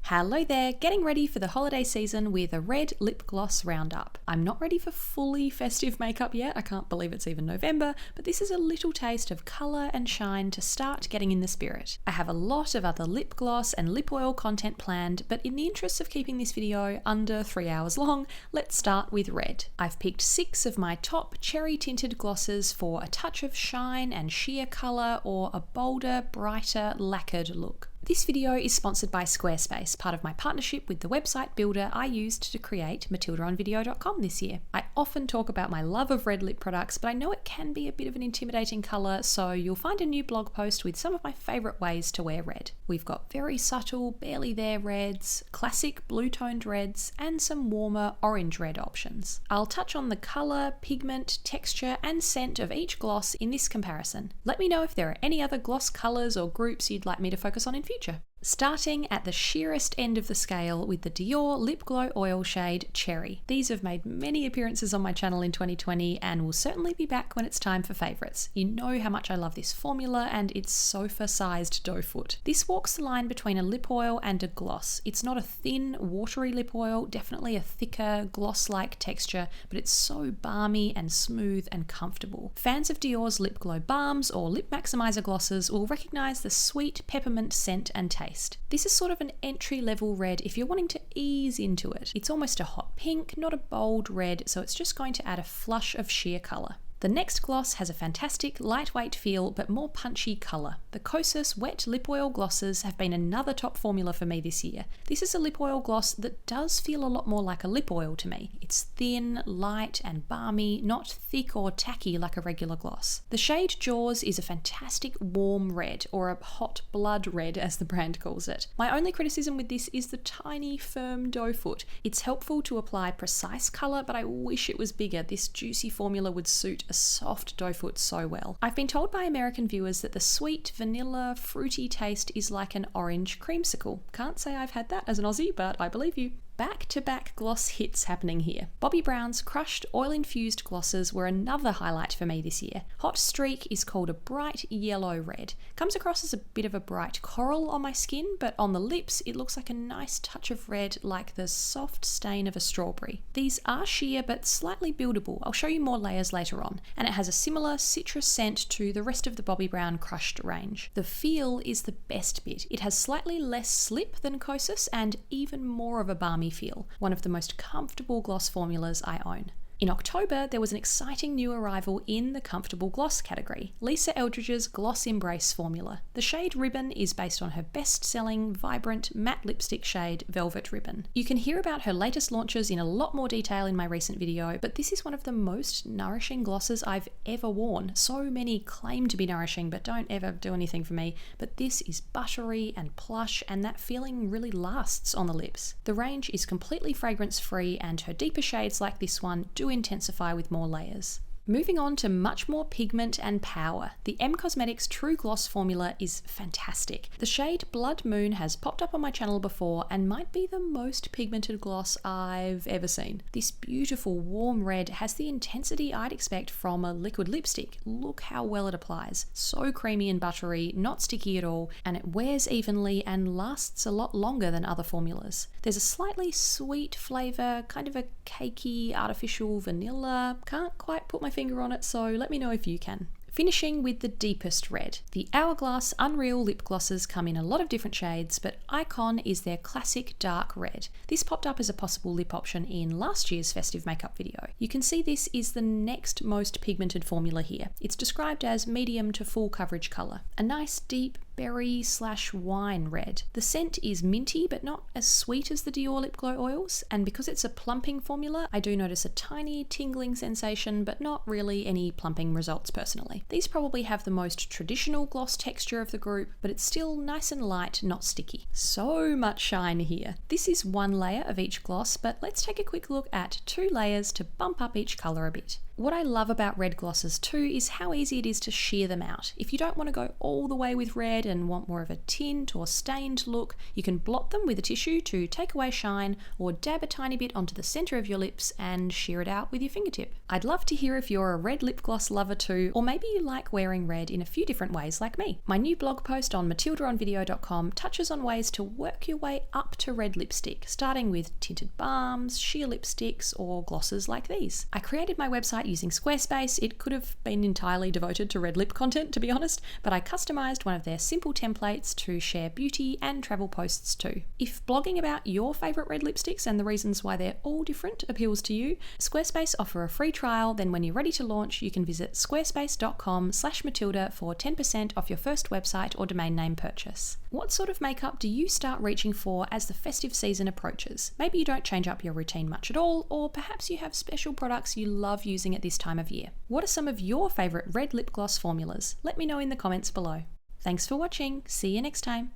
Hello there, getting ready for the holiday season with a red lip gloss roundup. I'm not ready for fully festive makeup yet, I can't believe it's even November, but this is a little taste of colour and shine to start getting in the spirit. I have a lot of other lip gloss and lip oil content planned, but in the interest of keeping this video under 3 hours long, let's start with red. I've picked 6 of my top cherry tinted glosses for a touch of shine and sheer colour or a bolder, brighter, lacquered look. This video is sponsored by Squarespace, part of my partnership with the website builder I used to create matildaonvideo.com this year. I often talk about my love of red lip products, but I know it can be a bit of an intimidating colour, so you'll find a new blog post with some of my favourite ways to wear red. We've got very subtle, barely there reds, classic blue-toned reds, and some warmer orange red options. I'll touch on the colour, pigment, texture, and scent of each gloss in this comparison. Let me know if there are any other gloss colours or groups you'd like me to focus on in future. Starting at the sheerest end of the scale with the Dior Lip Glow Oil shade Cherry. These have made many appearances on my channel in 2020 and will certainly be back when it's time for favourites. You know how much I love this formula and its sofa-sized doe foot. This walks the line between a lip oil and a gloss. It's not a thin, watery lip oil, definitely a thicker, gloss-like texture, but it's so balmy and smooth and comfortable. Fans of Dior's lip glow balms or lip maximizer glosses will recognise the sweet peppermint scent and taste. This is sort of an entry-level red if you're wanting to ease into it. It's almost a hot pink, not a bold red, so it's just going to add a flush of sheer colour. The next gloss has a fantastic lightweight feel but more punchy colour. The COSUS Wet Lip Oil glosses have been another top formula for me this year. This is a lip oil gloss that does feel a lot more like a lip oil to me. It's thin, light and balmy, not thick or tacky like a regular gloss. The shade Jaws is a fantastic warm red, or a hot blood red as the brand calls it. My only criticism with this is the tiny firm doe foot. It's helpful to apply precise colour, but I wish it was bigger. This juicy formula would suit a soft doe foot so well. I've been told by American viewers that the sweet, vanilla, fruity taste is like an orange creamsicle. Can't say I've had that as an Aussie, but I believe you. Back-to-back gloss hits happening here. Bobbi Brown's crushed oil-infused glosses were another highlight for me this year. Hot Streak is called a bright yellow red. Comes across as a bit of a bright coral on my skin, but on the lips it looks like a nice touch of red, like the soft stain of a strawberry. These are sheer but slightly buildable. I'll show you more layers later on, and it has a similar citrus scent to the rest of the Bobbi Brown crushed range. The feel is the best bit. It has slightly less slip than COSUS and even more of a balmy feel, one of the most comfortable gloss formulas I own. In October, there was an exciting new arrival in the comfortable gloss category, Lisa Eldridge's Gloss Embrace formula. The shade Ribbon is based on her best-selling, vibrant, matte lipstick shade, Velvet Ribbon. You can hear about her latest launches in a lot more detail in my recent video, but this is one of the most nourishing glosses I've ever worn. So many claim to be nourishing, but don't ever do anything for me, but this is buttery and plush, and that feeling really lasts on the lips. The range is completely fragrance-free, and her deeper shades like this one do intensify with more layers. Moving on to much more pigment and power, the M Cosmetics True Gloss formula is fantastic. The shade Blood Moon has popped up on my channel before and might be the most pigmented gloss I've ever seen. This beautiful warm red has the intensity I'd expect from a liquid lipstick. Look how well it applies. So creamy and buttery, not sticky at all, and it wears evenly and lasts a lot longer than other formulas. There's a slightly sweet flavour, kind of a cakey, artificial vanilla. Can't quite put my finger on it, so let me know if you can. Finishing with the deepest red. The Hourglass Unreal lip glosses come in a lot of different shades, but Icon is their classic dark red. This popped up as a possible lip option in last year's festive makeup video. You can see this is the next most pigmented formula here. It's described as medium to full coverage colour. A nice deep berry/wine red. The scent is minty but not as sweet as the Dior lip glow oils, and because it's a plumping formula, I do notice a tiny tingling sensation but not really any plumping results personally. These probably have the most traditional gloss texture of the group, but it's still nice and light, not sticky. So much shine here. This is one layer of each gloss, but let's take a quick look at 2 layers to bump up each colour a bit. What I love about red glosses too is how easy it is to sheer them out. If you don't want to go all the way with red and want more of a tint or stained look, you can blot them with a tissue to take away shine, or dab a tiny bit onto the centre of your lips and sheer it out with your fingertip. I'd love to hear if you're a red lip gloss lover too, or maybe you like wearing red in a few different ways like me. My new blog post on matildaonvideo.com touches on ways to work your way up to red lipstick, starting with tinted balms, sheer lipsticks, or glosses like these. I created my website using Squarespace. It could have been entirely devoted to red lip content, to be honest, but I customized one of their simple templates to share beauty and travel posts too. If blogging about your favorite red lipsticks and the reasons why they're all different appeals to you, Squarespace offer a free trial. Then when you're ready to launch, you can visit squarespace.com/Matilda for 10% off your first website or domain name purchase. What sort of makeup do you start reaching for as the festive season approaches? Maybe you don't change up your routine much at all, or perhaps you have special products you love using at this time of year. What are some of your favourite red lip gloss formulas? Let me know in the comments below. Thanks for watching. See you next time.